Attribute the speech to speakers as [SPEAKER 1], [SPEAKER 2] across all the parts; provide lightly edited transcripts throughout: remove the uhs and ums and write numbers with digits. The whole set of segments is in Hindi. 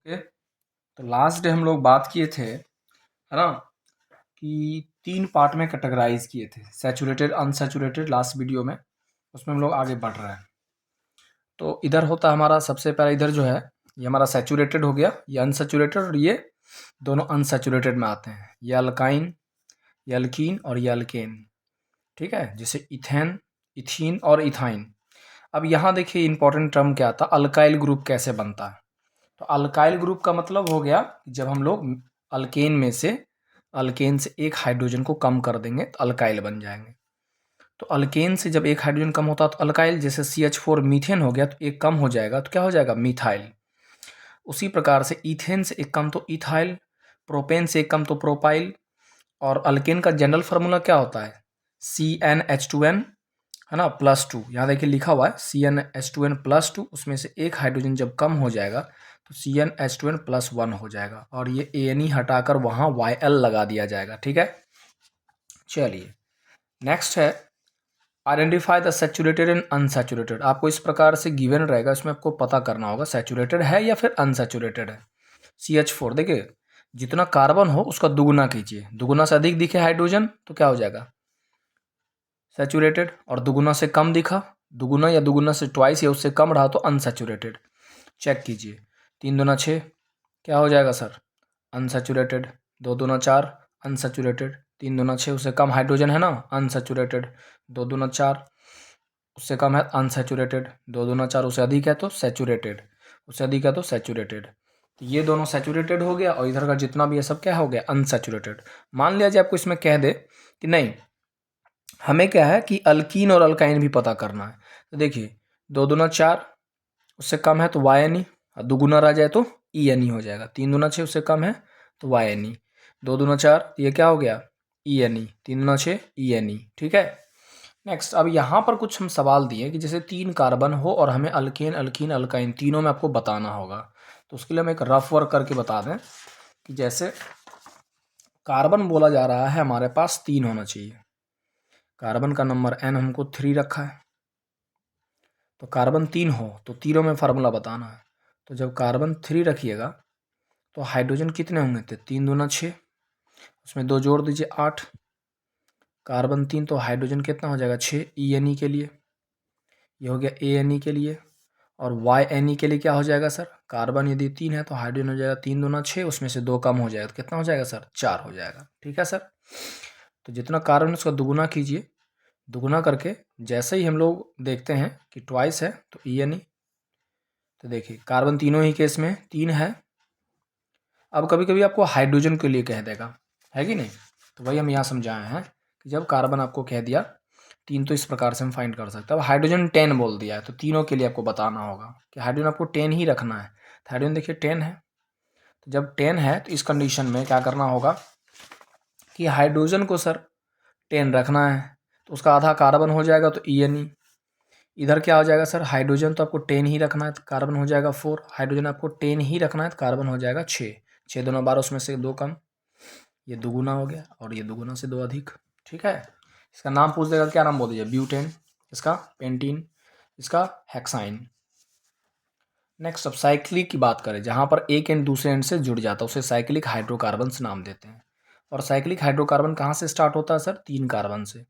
[SPEAKER 1] ओके। तो लास्ट डे हम लोग बात किए थे, है ना, कि 3 पार्ट में कैटेगराइज किए थे, सैचुरेटेड, अनसैचुरेटेड। लास्ट वीडियो में उसमें हम लोग आगे बढ़ रहे हैं। तो इधर होता है हमारा सबसे पहले, इधर जो है ये हमारा सैचुरेटेड हो गया, ये अनसैचुरेटेड, और ये दोनों अनसैचुरेटेड में आते हैं। ये अल्काइन, ये अल्कीन और ये अल्केन। ठीक है, जैसे इथेन, इथीन और इथाइन। अब यहाँ देखिए इंपॉर्टेंट टर्म क्या आता है, अल्काइल ग्रुप कैसे बनता है। तो अल्काइल ग्रुप का मतलब हो गया जब हम लोग अल्केन में से, अल्केन से एक हाइड्रोजन को कम कर देंगे तो अल्काइल बन जाएंगे। तो अल्केन से जब एक हाइड्रोजन कम होता है तो अल्काइल, जैसे CH4 मीथेन हो गया तो एक कम हो जाएगा तो क्या हो जाएगा, मिथाइल। उसी प्रकार से ईथेन से एक कम तो इथाइल, प्रोपेन से एक कम तो प्रोपाइल। और अल्केन का जनरल फार्मूला क्या होता है, CnH2n, है ना, +2। यहाँ देखिए लिखा हुआ है CnH2n +2, उसमें से एक हाइड्रोजन जब कम हो जाएगा तो CnH2n +1 हो जाएगा, और ये Ane हटाकर वहाँ Yl लगा दिया जाएगा। ठीक है, चलिए नेक्स्ट है identify the saturated and unsaturated. आपको इस प्रकार से गिवन रहेगा, इसमें आपको पता करना होगा सैचुरेटेड है या फिर अनसैचुरेटेड है। CH4 देखिए, जितना कार्बन हो उसका दुगुना कीजिए, दुगुना से अधिक दिखे हाइड्रोजन तो क्या हो जाएगा, सैचुरेटेड। और दुगुना से कम दिखा, दुगुना या दुगुना से ट्वाइस या उससे कम रहा तो अनसैचुरेटेड। चेक कीजिए, 3 दूना 6 क्या हो जाएगा सर, अनसैचुरेटेड। 2 दूना 4 अनसैचुरेटेड। 3 दूना 6 उससे कम हाइड्रोजन है ना, अनसैचुरेटेड। 2 दूना 4 उससे कम है, अनसैचुरेटेड। 2 दूना 4 उससे अधिक है तो सैचुरेटेड, उससे अधिक है तो सैचुरेटेड। तो ये दोनों सैचुरेटेड हो गया और इधर का जितना भी है सब क्या हो गया, अनसैचुरेटेड। मान लिया जाए आपको इसमें कह दे कि नहीं, हमें क्या है कि अल्कीन और अल्काइन भी पता करना है। तो देखिए 2 दूना 4 उससे कम है तो YNE, और दुगुना रह जाए तो ENE हो जाएगा। 3 दूना 6 उससे कम है तो YNE। 2 दूना 4 ये क्या हो गया, ENE। 3 दूना 6 ENE। ठीक है, नेक्स्ट अब यहाँ पर कुछ हम सवाल दिए कि जैसे 3 कार्बन हो और हमें अल्केन, अल्कीन, अल्काइन तीनों में आपको बताना होगा। तो उसके लिए हम एक रफ वर्क करके बता दें कि जैसे कार्बन बोला जा रहा है हमारे पास 3 होना चाहिए, कार्बन का नंबर N हमको 3 रखा है। तो कार्बन 3 हो तो तीनों में फार्मूला बताना है। तो जब कार्बन 3 रखिएगा तो हाइड्रोजन कितने होंगे थे, 3 दूना 6, उसमें 2 जोड़ दीजिए 8। कार्बन 3 तो हाइड्रोजन कितना हो जाएगा 6 ENE के लिए, ये हो गया ANE के लिए। और YNE के लिए क्या हो जाएगा सर, कार्बन यदि 3 है तो हाइड्रोजन हो जाएगा 3 दूना 6, उसमें से 2 कम हो जाएगा तो कितना हो जाएगा सर, 4 हो जाएगा। ठीक है सर, तो जितना कार्बन उसका दुगुना कीजिए, दुगुना करके जैसे ही हम लोग देखते हैं कि ट्वाइस है तो ENE। तो देखिए कार्बन तीनों ही केस में 3 है। अब कभी कभी आपको हाइड्रोजन के लिए कह देगा, है कि नहीं, तो वही हम यहाँ समझाए हैं कि जब कार्बन आपको कह दिया 3 तो इस प्रकार से हम फाइंड कर सकते हैं। अब हाइड्रोजन 10 बोल दिया है तो तीनों के लिए आपको बताना होगा कि हाइड्रोजन आपको 10 ही रखना है। तो हाइड्रोजन देखिए 10 है, तो जब 10 है तो इस कंडीशन में क्या करना होगा कि हाइड्रोजन को सर 10 रखना है, तो उसका आधा कार्बन हो जाएगा तो ENE। इधर क्या हो जाएगा सर, हाइड्रोजन तो आपको 10 ही रखना है तो कार्बन हो जाएगा 4, हाइड्रोजन आपको 10 ही रखना है तो कार्बन हो जाएगा 6। 6 दूना 12, उसमें से 2 कम, ये दुगुना हो गया और ये दुगुना से 2 अधिक। ठीक है, इसका नाम पूछ देगा, क्या नाम बोल दीजिए, ब्यूटेन, इसका पेंटीन, इसका हेक्साइन। नेक्स्ट अब साइक्लिक की बात करें, जहाँ पर एक एंड दूसरे एंड से जुड़ जाता है उसे साइक्लिक हाइड्रोकार्बन्स नाम देते हैं। और साइक्लिक हाइड्रोकार्बन कहाँ से स्टार्ट होता है सर, 3 कार्बन से।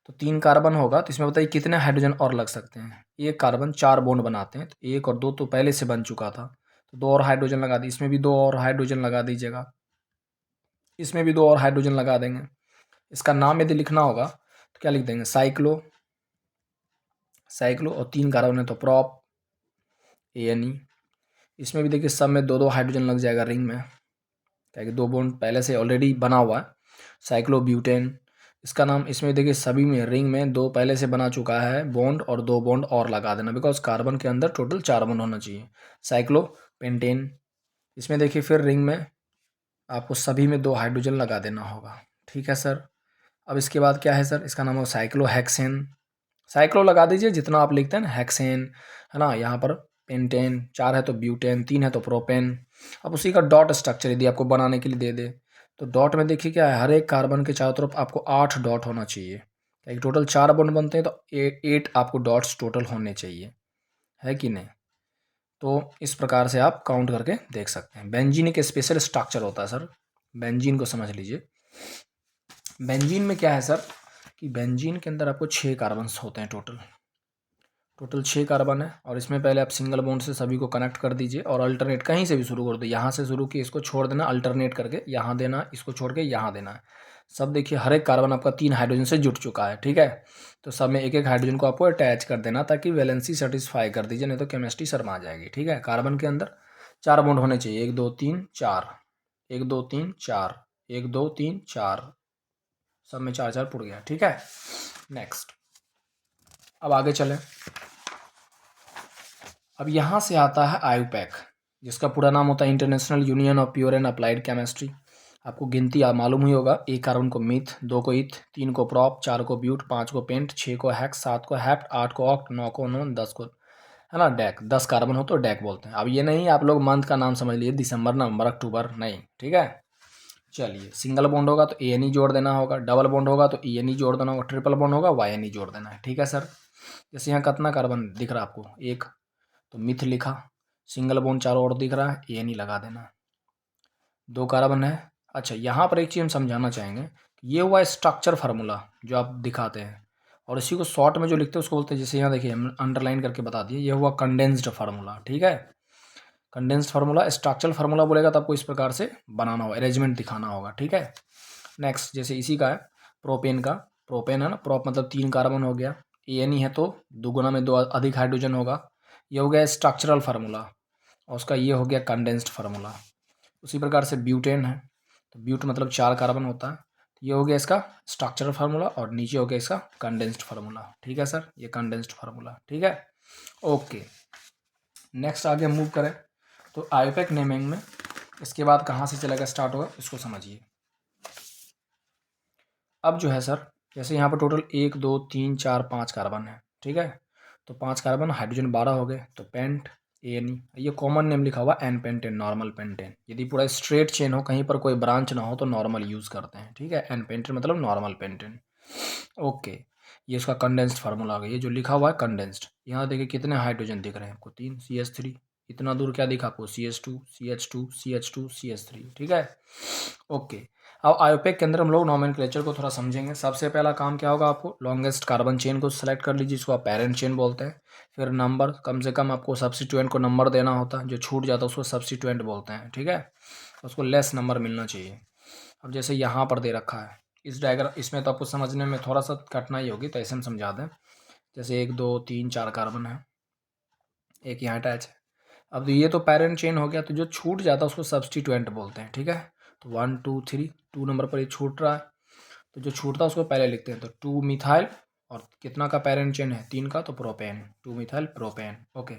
[SPEAKER 1] तो 3 कार्बन होगा तो इसमें बताइए कितने हाइड्रोजन और लग सकते हैं, एक कार्बन 4 बॉन्ड बनाते हैं तो 1 और 2 तो पहले से बन चुका था, तो 2 और हाइड्रोजन लगा दी, इसमें भी 2 और हाइड्रोजन लगा दीजिएगा, इसमें भी 2 और हाइड्रोजन लगा देंगे। इसका नाम यदि लिखना होगा तो क्या लिख देंगे, साइक्लो, साइक्लो, और 3 कार्बन है तो प्रॉप, ANE। इसमें भी देखिए सब में 2-2 हाइड्रोजन लग जाएगा रिंग में, क्या कि 2 बॉन्ड पहले से ऑलरेडी बना हुआ है, साइक्लोब्यूटेन। इसका नाम, इसमें देखिए सभी में रिंग में 2 पहले से बना चुका है बॉन्ड, और 2 बॉन्ड और लगा देना, बिकॉज कार्बन के अंदर टोटल 4 बॉन्ड होना चाहिए, साइक्लोपेंटेन। इसमें देखिए फिर रिंग में आपको सभी में 2 हाइड्रोजन लगा देना होगा। ठीक है सर, अब इसके बाद क्या है सर, इसका नाम है साइक्लोहेक्सेन। साइक्लो लगा दीजिए जितना आप लिखते हैं ना, हेक्सेन, है ना, यहाँ पर पेंटेन, 4 है तो ब्यूटेन, 3 है तो प्रोपेन। अब उसी का डॉट स्ट्रक्चर यदि आपको बनाने के लिए दे दे तो डॉट में देखिए क्या है, हर एक कार्बन के चारों तरफ आपको 8 डॉट होना चाहिए, एक टोटल 4 बॉन्ड बनते हैं तो 8 आपको डॉट्स टोटल होने चाहिए, है कि नहीं। तो इस प्रकार से आप काउंट करके देख सकते हैं। बेंजीन एक स्पेशल स्ट्रक्चर होता है सर, बेंजीन को समझ लीजिए। बेंजीन में क्या है सर कि बेंजीन के अंदर आपको 6 कार्बन्स होते हैं टोटल 6 कार्बन है। और इसमें पहले आप सिंगल बॉन्ड से सभी को कनेक्ट कर दीजिए और अल्टरनेट कहीं से भी शुरू कर दो, यहाँ से शुरू किए इसको छोड़ देना, अल्टरनेट करके यहाँ देना, इसको छोड़ के यहाँ देना है। सब देखिए हर एक कार्बन आपका 3 हाइड्रोजन से जुड़ चुका है, ठीक है। तो सब में एक एक हाइड्रोजन को आपको अटैच कर देना ताकि वैलेंसी सेटिस्फाई कर दीजिए, नहीं तो केमिस्ट्री शर्मा जाएगी, ठीक है। कार्बन के अंदर 4 बॉन्ड होने चाहिए, 1 2 3 4, 1 2 3 4, 1 2 3 4, सब में 4 4 पुड़ गया, ठीक है। नेक्स्ट, अब आगे चलें। अब यहाँ से आता है आयुपैक, जिसका पूरा नाम होता है international union of pure and applied chemistry. आपको गिनती मालूम ही होगा, 1 कार्बन को मिथ, 2 को इथ, 3 को प्रॉप, 4 को ब्यूट, 5 को पेंट, 6 को हेक्स, 7 को हेप्ट, 8 को ऑक्ट, 9 को नोन, 10 को है ना डैक। 10 कार्बन हो तो डैक बोलते हैं। अब ये नहीं आप लोग मंथ का नाम समझ लीजिए, दिसंबर नवंबर अक्टूबर नहीं, ठीक है। चलिए, सिंगल बॉन्ड होगा तो ANE जोड़ देना होगा, डबल बॉन्ड होगा तो ENE जोड़ देना होगा, ट्रिपल बॉन्ड होगा YNE जोड़ देना है, ठीक है सर। जैसे यहाँ कितना कार्बन दिख रहा है आपको, 1, तो मिथ लिखा, सिंगल बॉन्ड चारों ओर दिख रहा है, ANE लगा देना। 2 कार्बन है। अच्छा, यहाँ पर एक चीज़ हम समझाना चाहेंगे, ये हुआ स्ट्रक्चर फार्मूला जो आप दिखाते हैं, और इसी को शॉर्ट में जो लिखते हैं उसको बोलते हैं, जैसे यहाँ देखिए हम अंडरलाइन करके बता दिए, ये हुआ कंडेंस्ड फार्मूला, ठीक है। कंडेंस्ड फार्मूला, स्ट्रक्चरल फार्मूला बोलेगा तो आपको इस प्रकार से बनाना होगा, अरेंजमेंट दिखाना होगा, ठीक है। नेक्स्ट, जैसे इसी का है प्रोपेन का, प्रोपेन है ना, प्रोप मतलब 3 कार्बन हो गया, ANE है तो दुगुना में 2 अधिक हाइड्रोजन होगा, ये हो गया स्ट्रक्चरल फार्मूला, और उसका ये हो गया कंडेंस्ड फार्मूला। उसी प्रकार से ब्यूटेन है, तो ब्यूट मतलब 4 कार्बन होता है, तो ये हो गया इसका स्ट्रक्चरल फार्मूला, और नीचे हो गया इसका कंडेंस्ड फार्मूला, ठीक है सर, ये कंडेंस्ड फार्मूला, ठीक है। ओके, नेक्स्ट आगे मूव करें तो आयुपैक नेमिंग में इसके बाद कहाँ से चलेगा, स्टार्ट होगा, इसको समझिए। अब जो है सर, जैसे यहाँ पर टोटल 1 2 3 4 5 कार्बन है, ठीक है। तो 5 कार्बन, हाइड्रोजन 12 हो गए, तो पेंट ANE, ये कॉमन नेम लिखा हुआ एन पेंटेन, नॉर्मल पेंटेन। यदि पूरा स्ट्रेट चेन हो, कहीं पर कोई ब्रांच ना हो तो नॉर्मल यूज़ करते हैं, ठीक है। एन पेंटेन मतलब नॉर्मल पेंटेन। ओके, ये इसका कंडेंस्ड फार्मूला आ गया, ये जो लिखा हुआ है कंडेंस्ड। यहाँ देखिए कितने हाइड्रोजन दिख रहे हैं आपको, 3 CH3, इतना दूर क्या दिखा आपको, CH2 CH2 CH2 CH3, ठीक है। ओके, अब आयुपैक के अंदर हम लोग नॉमेनक्लेचर को थोड़ा समझेंगे। सबसे पहला काम क्या होगा, आपको लॉन्गेस्ट कार्बन चेन को सेलेक्ट कर लीजिए, जिसको आप पेरेंट चेन बोलते हैं। फिर नंबर, कम से कम आपको सब्स्टिट्यूएंट को नंबर देना होता है, जो छूट जाता है उसको सब्स्टिट्यूएंट बोलते हैं, ठीक है। उसको लेस नंबर मिलना चाहिए। अब जैसे यहाँ पर दे रखा है इस डायग्राम, इसमें तो आपको समझने में थोड़ा सा कठिनाई होगी, तो ऐसे हम समझा दें। जैसे 1 2 3 4 कार्बन है, एक यहाँ अटैच है। अब ये तो पेरेंट चेन हो गया, तो जो छूट जाता है उसको सब्स्टिट्यूएंट बोलते हैं, ठीक है। तो 1 2 3, 2 नंबर पर ये छूट रहा है, तो जो छूटता है उसको पहले लिखते हैं। तो 2 मिथाइल, और कितना का पेरेंट चेन है, 3 का, तो प्रोपेन, 2 मिथाइल प्रोपेन। ओके,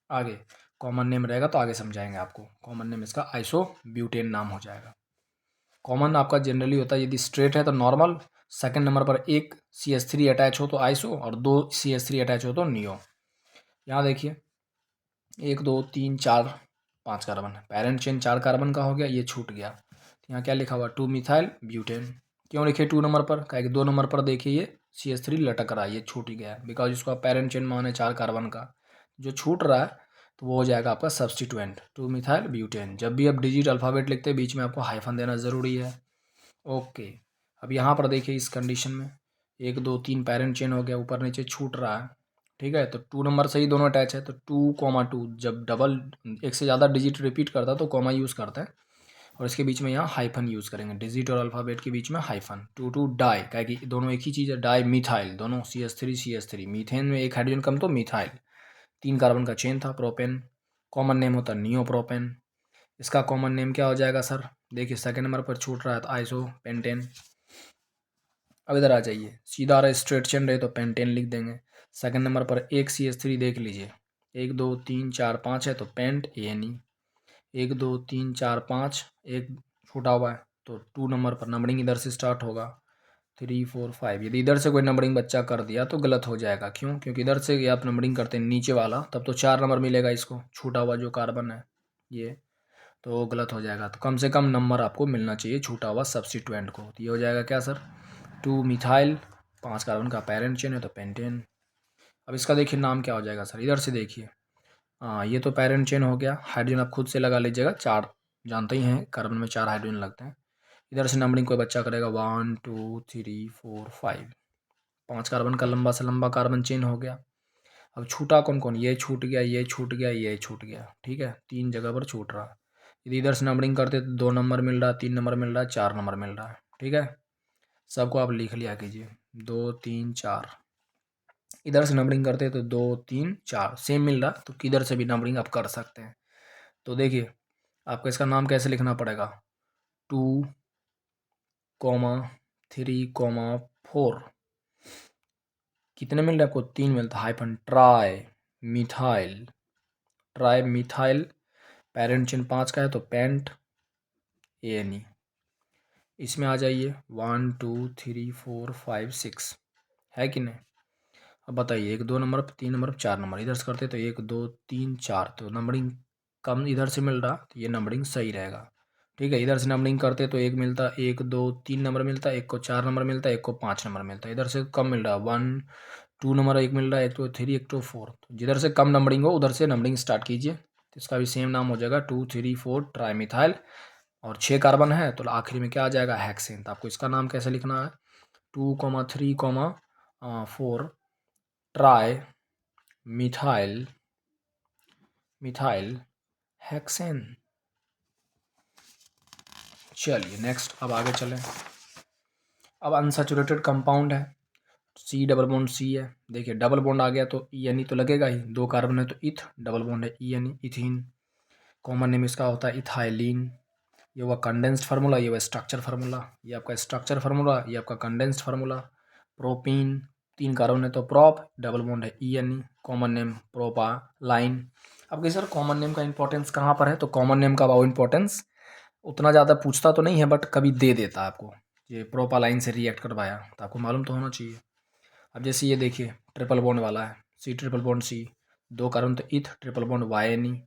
[SPEAKER 1] आगे कॉमन नेम रहेगा तो आगे समझाएंगे आपको। कॉमन नेम इसका आइसो ब्यूटेन नाम हो जाएगा। कॉमन आपका जनरली होता है, यदि स्ट्रेट है तो नॉर्मल, सेकंड नंबर पर एक CH3 अटैच हो तो आइसो, और 2 CH3 अटैच हो तो नियो। यहाँ देखिए 1 2 3 4 5 कार्बन है, पेरेंट चेन 4 कार्बन का हो गया, ये छूट गया। यहाँ क्या लिखा हुआ, 2 मिथाइल ब्यूटेन। क्यों लिखे 2 नंबर पर, क्या कि 2 नंबर पर देखिए ये CH3 लटक रहा है, ये छूट ही गया, बिकॉज इसको पेरेंट चेन माने 4 कार्बन का, जो छूट रहा है तो वो हो जाएगा आपका सब्स्टिट्यूएंट, 2 मिथाइल ब्यूटेन। जब भी आप डिजिट अल्फ़ाबेट लिखते हैं बीच में आपको हाइफन देना ज़रूरी है। ओके, अब यहाँ पर देखिए इस कंडीशन में 1 2 3 पेरेंट चेन हो गया, ऊपर नीचे छूट रहा है, ठीक है। तो 2 नंबर से ही दोनों अटैच है, तो 2,2, जब डबल एक से ज़्यादा डिजिट रिपीट करता है तो कॉमा यूज़ करता है, और इसके बीच में यहाँ हाइफन यूज़ करेंगे, डिजिट और अल्फ़ाबेट के बीच में हाइफन। 2 2 डाई, क्या कि दोनों एक ही चीज़ है, डाई मिथाइल, दोनों CH3 मीथेन में एक हाइड्रोजन कम तो मिथाइल, 3 कार्बन का चेन था, प्रोपेन। कॉमन नेम होता है नियोप्रोपेन। इसका कॉमन नेम क्या हो जाएगा सर, देखिए सेकंड नंबर पर छूट रहा है तो आइसो पेंटेन। अब इधर आ जाइए, सीधा आ रहा है स्ट्रेट चेन रहे तो पेंटेन लिख देंगे। सेकंड नंबर पर एक CH3 देख लीजिए, 1 2 3 4 5 है तो पेंट ANE, 1 2 3 4 5, एक छूटा हुआ है तो 2 नंबर पर नंबरिंग इधर से स्टार्ट होगा, 3 4 5। यदि इधर से कोई नंबरिंग बच्चा कर दिया तो गलत हो जाएगा, क्यों, क्योंकि इधर से आप नंबरिंग करते हैं नीचे वाला, तब तो 4 नंबर मिलेगा इसको, छूटा हुआ जो कार्बन है ये, तो गलत हो जाएगा। तो कम से कम नंबर आपको मिलना चाहिए छूटा हुआ सब्स्टिट्यूएंट को, तो ये हो जाएगा क्या सर, 2 मिथाइल, 5 कार्बन का पेरेंट चेन है तो पेंटेन। अब इसका देखिए नाम क्या हो जाएगा सर, इधर से देखिए हाँ, ये तो पैरेंट चेन हो गया। हाइड्रोजन आप खुद से लगा लीजिएगा, 4 जानते ही हैं, कार्बन में 4 हाइड्रोजन लगते हैं। इधर से नंबरिंग कोई बच्चा करेगा 1 2 3 4 5, 5 कार्बन का लंबा से लंबा कार्बन चेन हो गया। अब छूटा कौन कौन, ये छूट गया, ये छूट गया, ये छूट गया, ठीक है, 3 जगह पर छूट रहा। यदि इधर से नंबरिंग करते तो 2 नंबर मिल रहा, 3 नंबर मिल रहा, 4 नंबर मिल रहा है, ठीक है। सबको आप लिख लिया कीजिए, 2 3 4। इधर से नंबरिंग करते तो 2 3 4 सेम मिल रहा, तो किधर से भी नंबरिंग आप कर सकते हैं। तो देखिए आपको इसका नाम कैसे लिखना पड़ेगा, 2 3 4। कितने मिल रहे आपको, 3 मिलता, hyphen tri methyl, tri methyl. Parent चिन्ह 5 का है तो पेंट ANE। इसमें आ जाइए 1 2 3 4 5 6, है कि नहीं। अब बताइए 1 2 नंबर, 3 नंबर, 4 नंबर, इधर से करते तो 1 2 3 4, तो नंबरिंग कम इधर से मिल रहा, तो ये नंबरिंग सही रहेगा, ठीक है। इधर से नंबरिंग करते तो एक मिलता, 1 2 3 नंबर मिलता, एक को 4 नंबर मिलता, एक को 5 नंबर मिलता। इधर से कम मिल रहा, 1 2 नंबर एक मिल रहा है, एक तो 3 एक तो 4, तो जिधर से कम नंबरिंग हो उधर से नंबरिंग स्टार्ट कीजिए। तो इसका भी सेम नाम हो जाएगा 2 3 4 ट्राईमिथाइल। और 6 कार्बन है तो आखिरी में क्या आ जाएगा, हेक्सेन। तो आपको इसका नाम कैसे लिखना है, 2 3 4 ट्राई मिथाइल हेक्सेन। चलिए नेक्स्ट, अब आगे चलें। अब अनसैचुरेटेड कंपाउंड है, C डबल बॉन्ड C है। देखिए डबल बॉन्ड आ गया तो ENE तो लगेगा ही, 2 कार्बन है तो इथ, डबल बॉन्ड है ENE, इथीन। कॉमन नेम इसका होता है इथाइलिन। ये हुआ कंडेंस्ड फार्मूला, ये हुआ स्ट्रक्चर फार्मूला, ये आपका स्ट्रक्चर फार्मूला, ये आपका कंडेंस्ड फार्मूला। प्रोपीन, 3 कार्बन है तो प्रोप, डबल बॉन्ड है ENE, कॉमन नेम प्रोपालाइन। अब सर कॉमन नेम का इंपॉर्टेंस कहाँ पर है, तो कॉमन नेम का वो इंपॉर्टेंस उतना ज़्यादा पूछता तो नहीं है, बट कभी दे देता है आपको। ये प्रोपालाइन से रिएक्ट करवाया तो आपको मालूम तो होना चाहिए। अब जैसे ये देखिए ट्रिपल बॉन्ड वाला है, C triple bond C, 2 carbon तो इथ, ट्रिपल बॉन्ड YNE,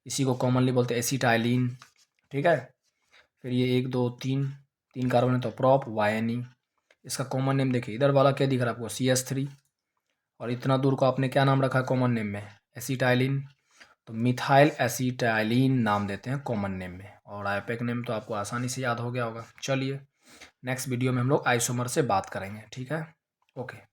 [SPEAKER 1] इसी को कॉमनली बोलते हैं एसिटाइलिन, ठीक है। फिर ये 1 2 3, 3 कार्बन है तो प्रोप YNE। इसका कॉमन नेम देखिए, इधर वाला क्या दिख रहा है आपको, CH3, और इतना दूर को आपने क्या नाम रखा है कॉमन नेम में, एसिटाइलिन। तो मिथाइल एसिटाइलिन नाम देते हैं कॉमन नेम में, और आईपैक नेम तो आपको आसानी से याद हो गया होगा। चलिए नेक्स्ट वीडियो में हम लोग आइसोमर से बात करेंगे, ठीक है, ओके।